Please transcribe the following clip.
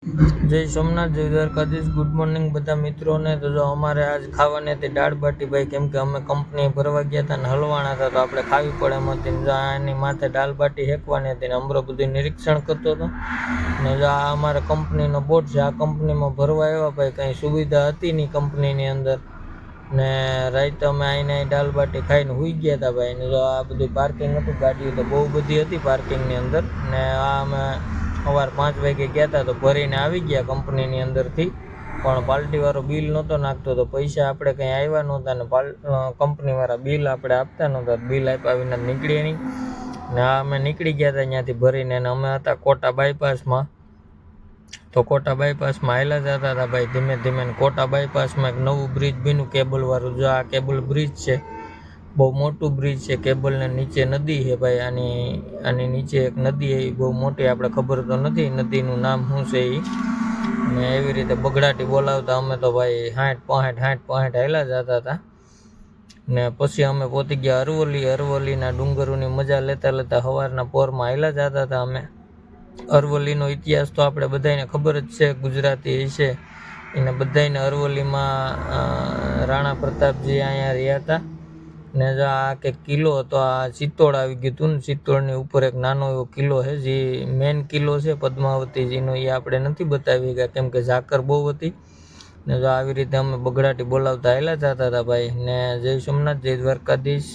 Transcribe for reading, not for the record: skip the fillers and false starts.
જય સોમનાથ, જય Dwarkadhish. Good morning બધા મિત્રોને. તો જો અમારે આજ ખાવાની હતી દાળ બાટી ભાઈ, કેમ કે અમે કંપની ભરવા ગયા હતા ને હલવાણા હતા, તો આપણે ખાવી પડે એમ હતી. જો આની માથે દાળ બાટી હેકવાની હતી ને અમરો બધું નિરીક્ષણ કરતો હતો ને જો આ અમારે કંપનીનો બોર્ડ છે. આ કંપનીમાં ભરવા આવ્યા ભાઈ, કંઈ સુવિધા હતી નહીં કંપનીની અંદર ને રાતે અમે આવીને દાળ બાટી ખાઈને સૂઈ ગયા હતા ભાઈ. ને જો આ બધું પાર્કિંગ હતું, ગાડીઓ તો બહુ બધી હતી પાર્કિંગની અંદર ને આ અમે સવાર 5 વાગે ગયા હતા તો ભરીને આવી ગયા કંપનીની અંદરથી, પણ પાર્ટીવાળો બિલ નહોતો નાખતો તો પૈસા આપણે કંઈ આવ્યા નહોતા ને કંપનીવાળા બિલ આપણે આપતા નહોતા. બિલ આપ્યા વિના નીકળીએ નહીં ને આ અમે નીકળી ગયા હતા ત્યાંથી ભરીને. અને અમે હતા કોટા બાયપાસમાં, તો કોટા બાયપાસમાં આવેલા જતા હતા ભાઈ ધીમે ધીમે. કોટા બાયપાસમાં એક નવું બ્રિજ બન્યું કેબલવાળું. જો આ કેબલ બ્રિજ છે, બહુ મોટું બ્રિજ છે. કેબલને નીચે નદી છે ભાઈ, આની નીચે એક નદી એ બહુ મોટી, આપણે ખબર તો નથી નદીનું નામ શું છે એ. ને એવી રીતે બગડાટી બોલાવતા અમે તો ભાઈ 60-65 હાલ્યા જતા હતા. ને પછી અમે પહોંચી ગયા અરવલ્લીના ડુંગરોની મજા લેતા લેતા સવારના પોરમાં હાલ્યા જતા હતા અમે. અરવલ્લીનો ઇતિહાસ તો આપણે બધાને ખબર જ છે, ગુજરાતી છે એને બધાને. અરવલ્લીમાં રાણા પ્રતાપજી અહીંયા રહ્યા હતા ને જો આ કે કિલ્લો હતો, આ ચિત્તોડ આવી ગયું હતું ને ચિત્તોડની ઉપર એક નાનો એવો કિલ્લો છે જે મેન કિલ્લો છે પદ્માવતીજીનો, એ આપણે નથી બતાવી ગયા કેમ કે ઝાકર બહુ હતી. ને જો આવી રીતે અમે બગડાટી બોલાવતા હાલ્યા જતા હતા ભાઈ. ને જય સોમનાથ, જય દ્વારકાધીશ.